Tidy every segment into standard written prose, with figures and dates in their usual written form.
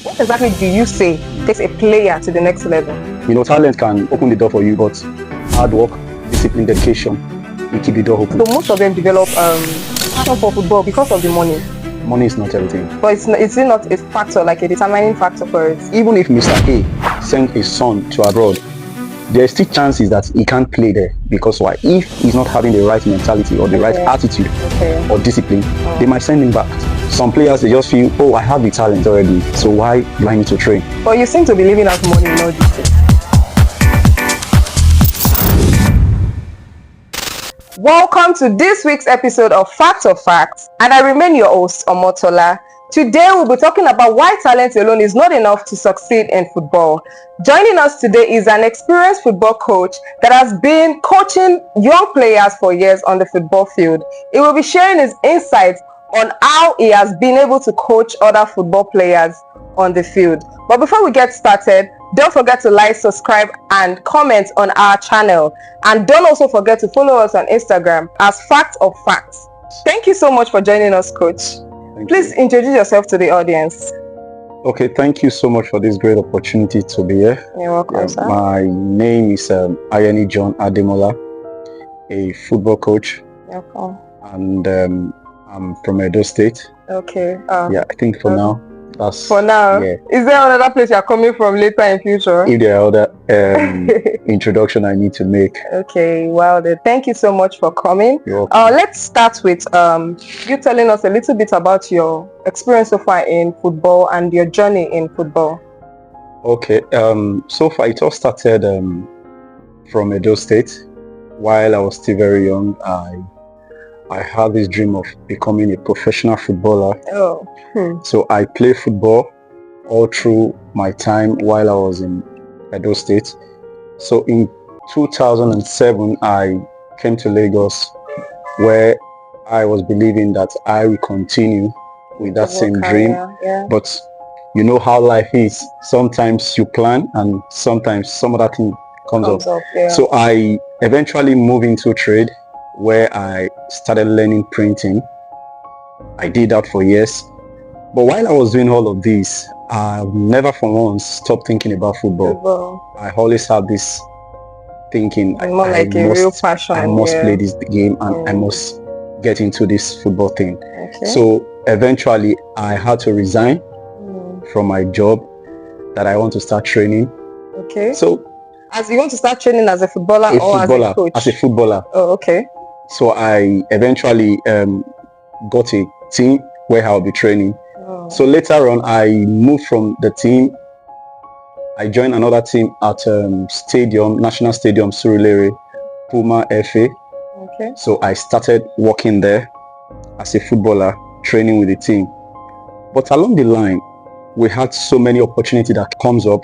What exactly do you say takes a player to the next level? Talent can open the door for you, but hard work, discipline, dedication will keep the door open. So most of them develop passion for football because of the money. Money is not everything. But is it not a factor, like a determining factor for it? Even if Mr. A sent his son to abroad, there are still chances that he can't play there. Because why? If he's not having the right mentality or the right attitude or discipline, they might send him back. Some players, they just feel, oh, I have the talent already, so why do I need to train? But you seem to be living out money in all these things. Welcome to this week's episode of Fact or Facts, and I remain your host, Omotola. Today we'll be talking about why talent alone is not enough to succeed in football. Joining us today is an experienced football coach that has been coaching young players for years on the football field. He will be sharing his insights on how he has been able to coach other football players on the field. But before we get started, don't forget to like, subscribe, and comment on our channel. And don't also forget to follow us on Instagram as Fact or Facts. Thank you so much for joining us, Coach. Please introduce yourself to the audience. Okay, thank you so much for this great opportunity to be here. You're welcome, sir. My name is Ayeni John Ademola, a football coach. You're welcome. And I'm from Edo State. Okay. Yeah, I think for now, that's... For now? Yeah. Is there another place you're coming from later in future? If there are other introduction I need to make. Okay, well, thank you so much for coming. You're welcome. Let's start with you telling us a little bit about your experience so far in football and your journey in football. Okay, so far it all started from Edo State. While I was still very young, I had this dream of becoming a professional footballer. So I played football all through my time while I was in Edo State. So in 2007, I came to Lagos, where I was believing that I will continue with that same dream. Yeah. But you know how life is. Sometimes you plan and sometimes some other thing comes up. Yeah. So I eventually moved into trade, where I started learning printing. I did that for years. But while I was doing all of this, I never for once stopped thinking about football. I always had this thinking, more like a real passion. I must play this game and I must get into this football thing. Okay. So eventually I had to resign from my job that I want to start training. Okay. So as you want to start training as a footballer or as a coach? As a footballer. Oh, okay. So I eventually got a team where I'll be training. So later on, I moved from the team. I joined another team at National Stadium, Surulere, Puma FA. Okay. So I started working there as a footballer, training with the team. But along the line, we had so many opportunities that comes up,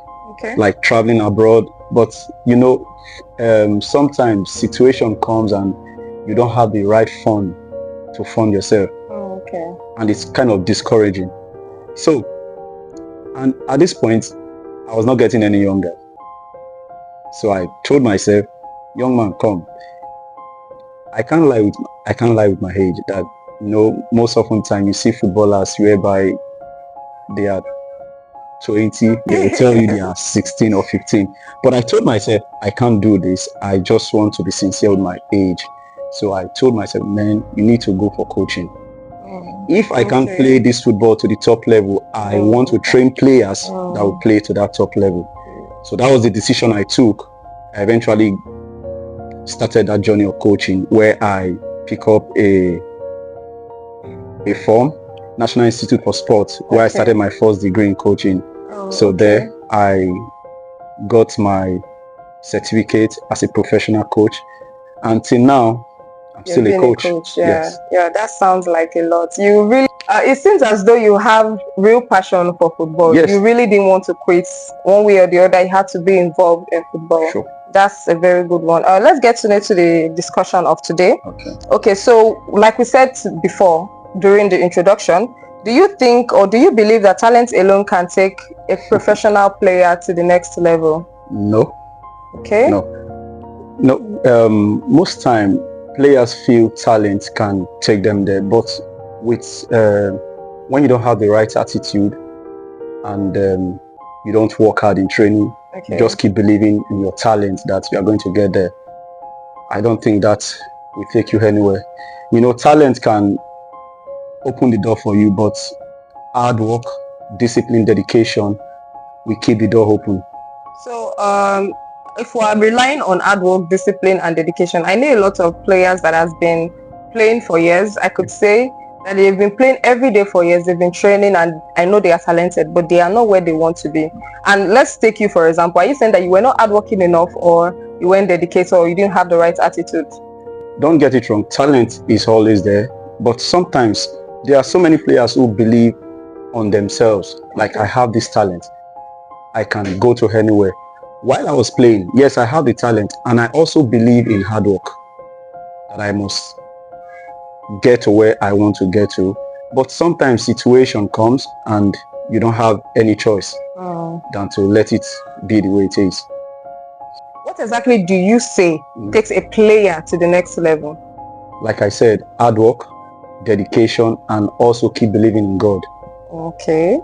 like traveling abroad. But sometimes situation comes and you don't have the right fund to fund yourself. And it's kind of discouraging. So, and at this point, I was not getting any younger. So I told myself, young man, come. I can't lie with my age. That most often time you see footballers whereby they are 20, they will tell you they are 16 or 15. But I told myself, I can't do this. I just want to be sincere with my age. So I told myself, man, you need to go for coaching. If I can't play this football to the top level, I want to train players that will play to that top level. So that was the decision I took. I eventually started that journey of coaching, where I pick up a form, National Institute for Sport, where I started my first degree in coaching. So there I got my certificate as a professional coach. Until now, I'm still a coach. Yeah, that sounds like a lot. You really, it seems as though you have real passion for football. Yes. You really didn't want to quit one way or the other. You had to be involved in football. Sure. That's a very good one. Let's get to the discussion of today. Okay, so like we said before during the introduction, do you think or do you believe that talent alone can take a professional player to the next level? No. Okay. No. Most time players feel talent can take them there, but with when you don't have the right attitude, and you don't work hard in training, Okay. you just keep believing in your talent that you are going to get there, I don't think that will take you anywhere. You know, talent can open the door for you, but hard work, discipline, dedication will keep the door open. So, if we are relying on hard work, discipline, and dedication, I know a lot of players that has been playing for years. I could say that they've been playing every day for years. They've been training, and I know they are talented, but they are not where they want to be. And let's take you for example. Are you saying that you were not hardworking enough, or you weren't dedicated, or you didn't have the right attitude? Don't get it wrong, talent is always there, but sometimes there are so many players who believe on themselves, like I have this talent, I can go to anywhere. While I was playing, yes, I have the talent, and I also believe in hard work, that I must get to where I want to get to. But sometimes situation comes and you don't have any choice than to let it be the way it is. What exactly do you say takes a player to the next level? Like I said, hard work, dedication, and also keep believing in God. Okay.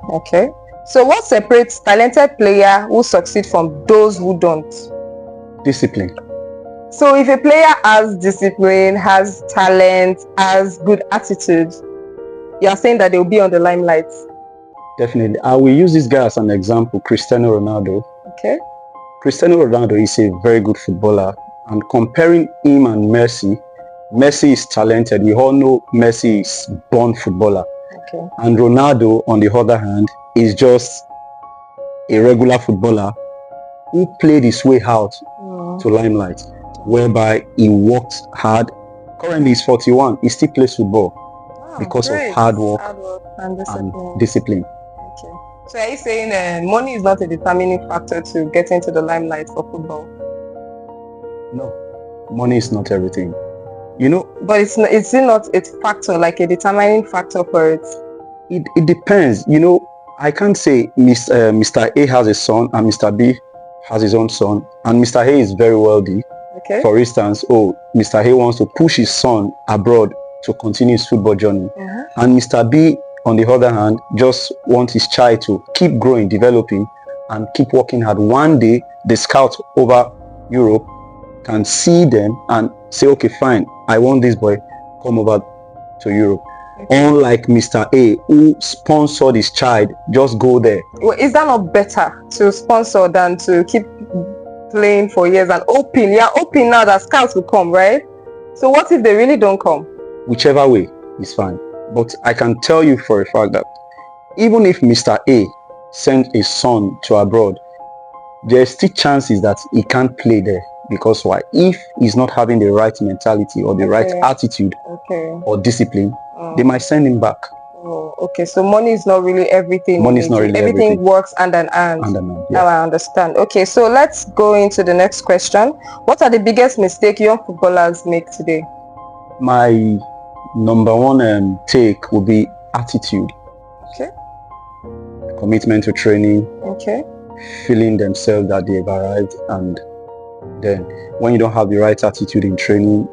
So what separates talented player who succeed from those who don't? Discipline. So if a player has discipline, has talent, has good attitude, you are saying that they will be on the limelight? Definitely. I will use this guy as an example, Cristiano Ronaldo. Okay. Cristiano Ronaldo is a very good footballer, and comparing him and Messi, Messi is talented. We all know Messi is born footballer. Okay. And Ronaldo, on the other hand, is just a regular footballer who played his way out to limelight, whereby he worked hard. Currently he's 41, he still plays football because great. of hard work and discipline. Okay. So are you saying money is not a determining factor to get into the limelight for football? No, money is not everything. You know, but it's not a factor, like a determining factor for it. It depends. You know, I can't say Mr. A has a son and Mr. B has his own son, and Mr. A is very wealthy. Okay. For instance, Mr. A wants to push his son abroad to continue his football journey, and Mr. B, on the other hand, just wants his child to keep growing, developing, and keep working hard. One day, the scout over Europe can see them and say, okay, fine, I want this boy, come over to Europe. Okay. Unlike Mr. A, who sponsored his child, just go there. Well, is that not better to sponsor than to keep playing for years and hoping? Yeah, hoping now that scouts will come, right? So what if they really don't come? Whichever way is fine. But I can tell you for a fact that even if Mr. A sent his son to abroad, there's still chances that he can't play there. Because why? If he's not having the right mentality or the right attitude or discipline, they might send him back. Oh, okay. So money is not really everything. Money is not really everything. Works hand in hand. Now I understand. Okay, so let's go into the next question. What are the biggest mistakes young footballers make today? My number one take would be attitude. Okay. Commitment to training. Okay. Feeling themselves that they've arrived, and then when you don't have the right attitude in training,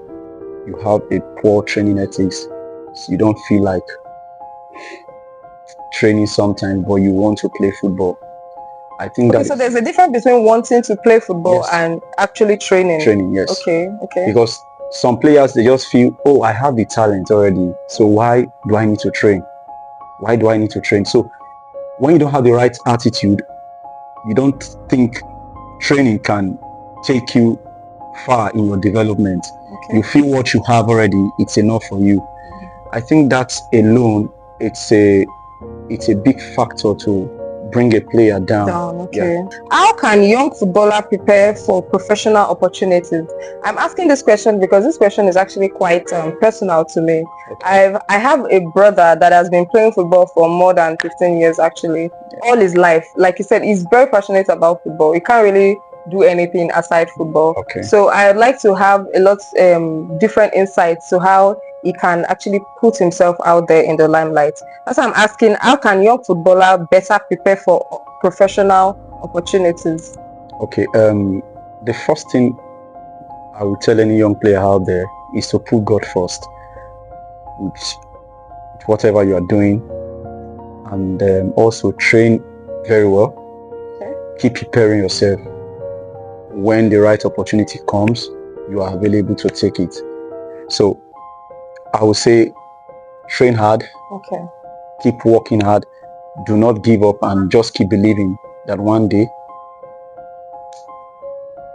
you have a poor training ethics. So you don't feel like training sometimes, but you want to play football. I think that. So there's a difference between wanting to play football and actually training. Training, yes. Okay. Because some players, they just feel, oh, I have the talent already, so why do I need to train? Why do I need to train? So when you don't have the right attitude, you don't think training can take you far in your development. You feel what you have already, it's enough for you. I think that alone, it's a big factor to bring a player down. How can young footballer prepare for professional opportunities? I'm asking this question because this question is actually quite personal to me. I have a brother that has been playing football for more than 15 years actually, all his life. Like you said, he's very passionate about football. He can't really do anything aside football. So I'd like to have a lot different insights to how he can actually put himself out there in the limelight. That's why I'm asking, how can young footballer better prepare for professional opportunities? Okay, the first thing I would tell any young player out there is to put God first with whatever you are doing, and also train very well. Okay. Keep preparing yourself. When the right opportunity comes, you are available to take it. So I would say train hard. Okay. Keep working hard. Do not give up and just keep believing that one day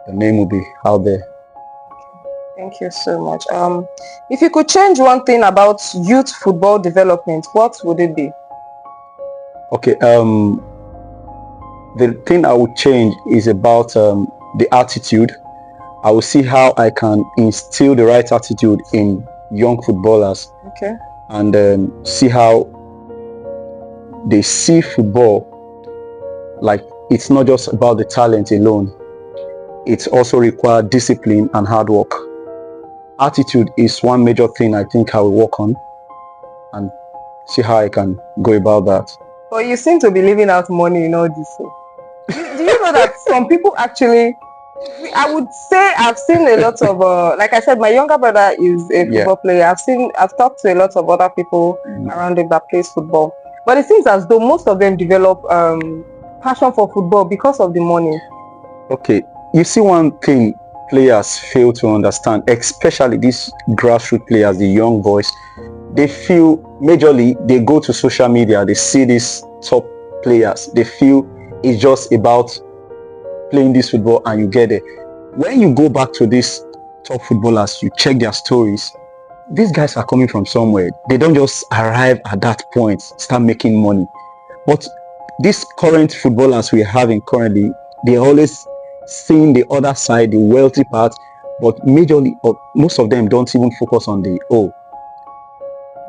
your name will be out there. Thank you so much. If you could change one thing about youth football development, what would it be? Okay. The thing I would change is about the attitude. I will see how I can instill the right attitude in young footballers. Okay. And see how they see football. Like, it's not just about the talent alone. It also requires discipline and hard work. Attitude is one major thing I think I will work on and see how I can go about that. But you seem to be leaving out money in all this. Do you know that some people actually, I would say I've seen a lot of, like I said, my younger brother is a football player. I've talked to a lot of other people around him that plays football. But it seems as though most of them develop passion for football because of the money. Okay, you see, one thing players fail to understand, especially these grassroots players, the young boys, they feel majorly, they go to social media, they see these top players, they feel it's just about playing this football and you get it. When you go back to these top footballers, you check their stories, these guys are coming from somewhere. They don't just arrive at that point, start making money. But these current footballers we're having currently, they always seeing the other side, the wealthy part, but majorly, or most of them don't even focus on the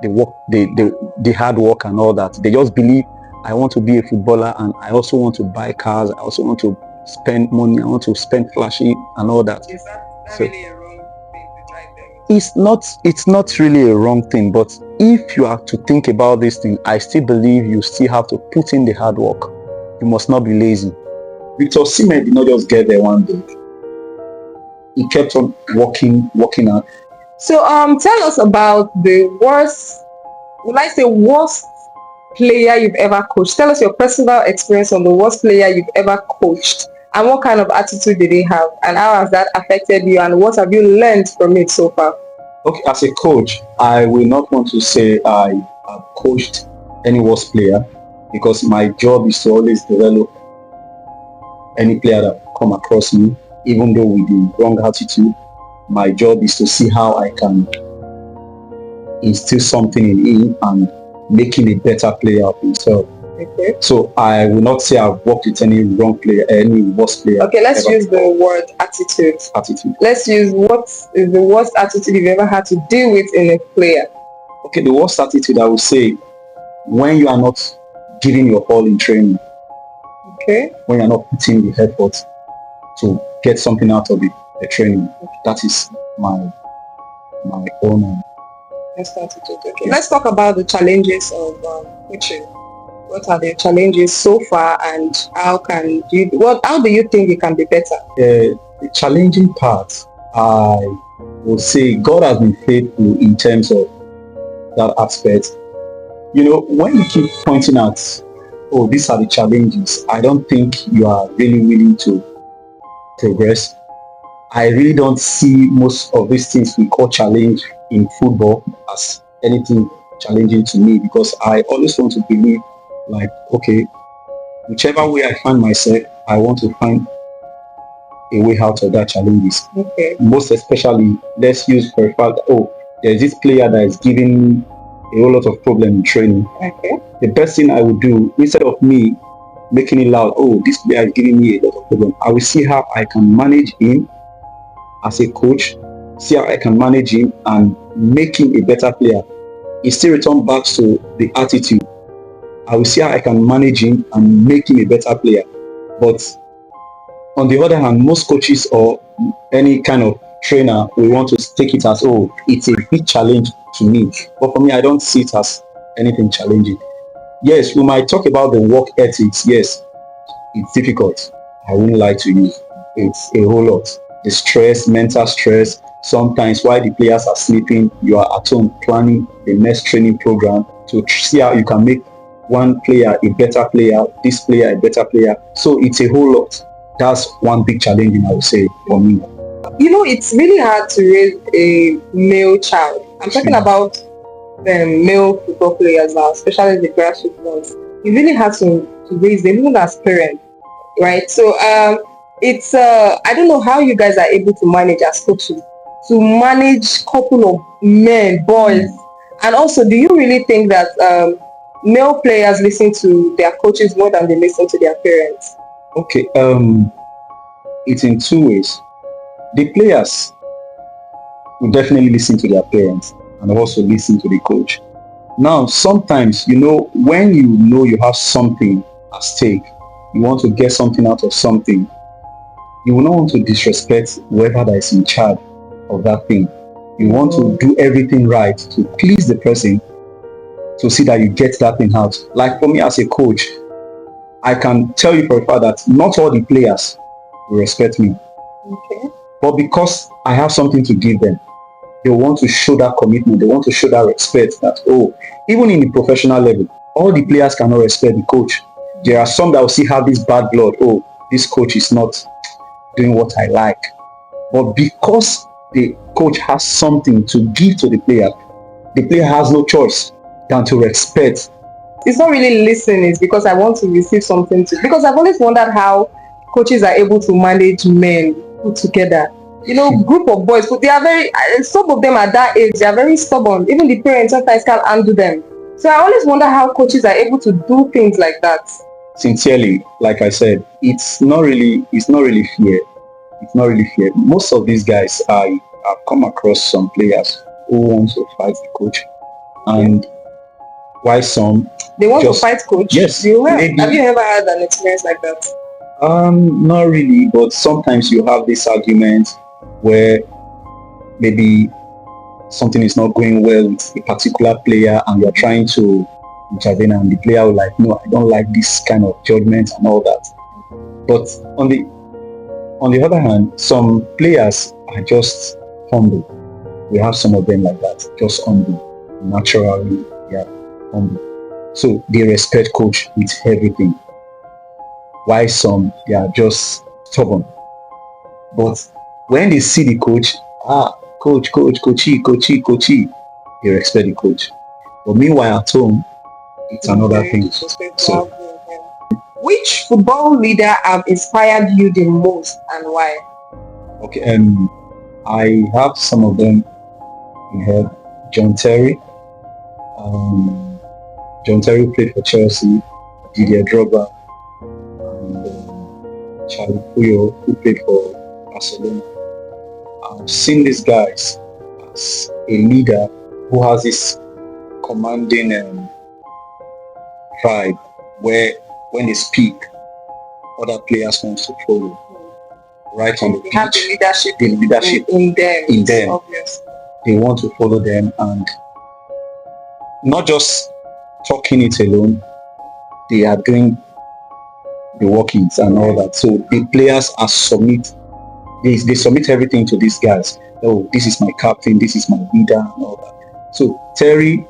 work, the hard work and all that. They just believe, I want to be a footballer and I also want to buy cars, I also want to spend money, I want to spend flashy and all that. Is that really a wrong thing to drive them? It's not really a wrong thing, but if you are to think about this thing, I still believe you still have to put in the hard work. You must not be lazy. Victor Osimhen did not just get there one day. He kept on working hard. So tell us about the worst player you've ever coached. Tell us your personal experience on the worst player you've ever coached, and what kind of attitude did they have, and how has that affected you, and what have you learned from it so far? Okay, as a coach, I will not want to say I have coached any worst player, because my job is to always develop any player that come across me, even though with the wrong attitude. My job is to see how I can instill something in him and make him a better player of himself. Okay. So I will not say I've worked with any wrong player, any worst player. Okay, let's use the word attitude. Let's use, what is the worst attitude you've ever had to deal with in a player? Okay, the worst attitude I would say, when you are not giving your all in training. Okay. When you're not putting the effort to get something out of the training. That is my own attitude. Okay. Let's talk about the challenges of coaching. What are the challenges so far, and how do you think it can be better? The challenging part, I will say God has been faithful in terms of that aspect. You know, when you keep pointing out, oh, these are the challenges, I don't think you are really willing to progress. I really don't see most of these things we call challenge in football as anything challenging to me, because I always want to believe, like, okay, whichever way I find myself, I want to find a way out of that challenges. Okay. Most especially, let's use for a fact, there's this player that is giving a whole lot of problem in training. Okay. The best thing I would do, instead of me making it loud, oh, this player is giving me a lot of problem, I will see how I can manage him as a coach, see how I can manage him and make him a better player. He still return back to the attitude. I will see how I can manage him and make him a better player. But on the other hand, most coaches or any kind of trainer, we want to take it as, oh, it's a big challenge to me. But for me, I don't see it as anything challenging. Yes, we might talk about the work ethics. Yes, it's difficult. I wouldn't lie to you. It's a whole lot. The stress, mental stress. Sometimes while the players are sleeping, you are at home planning the next training program to see how you can make one player a better player, this player a better player. So it's a whole lot. That's one big challenge, I would say, for me. You know, it's really hard to raise a male child. I'm talking about male football players now, especially the grassroots ones. It's really hard to raise them, even as parents, right? So it's I don't know how you guys are able to manage as coaches, to manage couple of men, boys, and also, do you really think that male players listen to their coaches more than they listen to their parents? Okay, it's in two ways. The players will definitely listen to their parents and also listen to the coach. Now, sometimes, when you have something at stake, you want to get something out of something, you will not want to disrespect whoever that is in charge of that thing. You want to do everything right to please the person, to see that you get that thing out. Like for me as a coach, I can tell you for a fact that not all the players will respect me. Okay. But because I have something to give them, they want to show that commitment. They want to show that respect that, even in the professional level, all the players cannot respect the coach. There are some that will still have this bad blood. This coach is not doing what I like. But because the coach has something to give to the player has no choice than to respect. It's not really listening, it's because I want to receive something because I've always wondered how coaches are able to manage men put together. Group of boys, but they are some of them at that age, they are very stubborn. Even the parents sometimes can't handle them. So I always wonder how coaches are able to do things like that. Sincerely, like I said, it's not really fair. It's not really fair. Most of these guys, I have come across some players who want to fight the coach, and why some they want to fight coach. Yes. Have you ever had an experience like that? Not really, but sometimes you have this argument where maybe something is not going well with a particular player and you're trying to intervene, and the player will like, no, I don't like this kind of judgment and all that. But on the other hand, some players are just humble. We have some of them like that, just humble, naturally, humble. So they respect coach with everything. Why some, they are just stubborn. But when they see the coach, coachy, they respect the coach. But meanwhile at home, it's another thing. So, which football leader have inspired you the most and why? Okay, I have some of them. We have John Terry. John Terry played for Chelsea. Didier Drogba. And Charlie Puyol, who played for Barcelona. I've seen these guys as a leader who has this commanding pride, where when they speak, other players want to follow. Right on the pitch, have the leadership in them. Obviously. They want to follow them, and not just talking it alone, they are doing the workings and all that. So the players are they submit everything to these guys. This is my captain, this is my leader and all that. So Terry,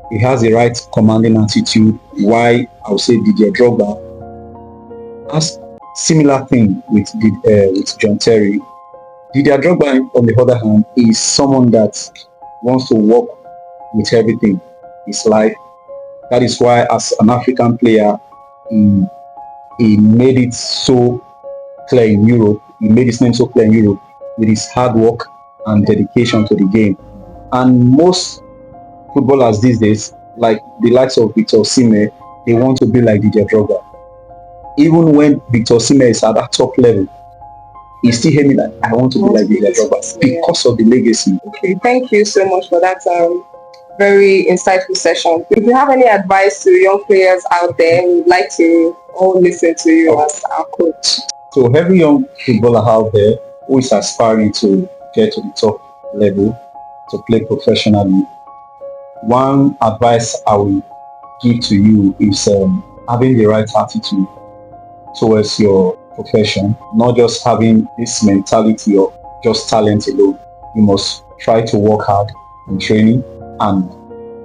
he has the right commanding attitude. Why I would say Didier Drogba has similar thing with John Terry. Didier Drogba, on the other hand, is someone that wants to work with everything, his life. That is why, as an African player, he made it so clear in Europe. He made his name so clear in Europe with his hard work and dedication to the game. And most footballers these days, like the likes of Victor Osimhen, they want to be like Didier Drogba. Even when Victor Osimhen is at that top level, he's still aiming that I want to be like Didier Drogba because of the legacy. Okay, thank you so much for that very insightful session. If you have any advice to young players out there, we'd like to all listen to you as our coach. So every young footballer out there who is aspiring to get to the top level, to play professionally, one advice I will give to you is having the right attitude towards your profession, not just having this mentality of just talent alone. You must try to work hard in training and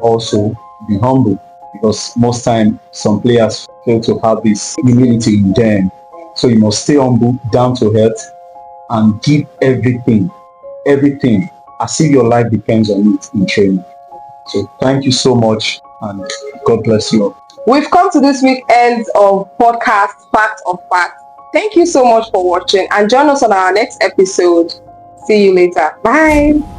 also be humble. because most time some players fail to have this humility in them. So you must stay humble, down to earth, and give everything, as if your life depends on it in training. So thank you so much, and God bless you all. We've come to this weekend of podcast Fact of Fact. Thank you so much for watching, and join us on our next episode. See you later. Bye.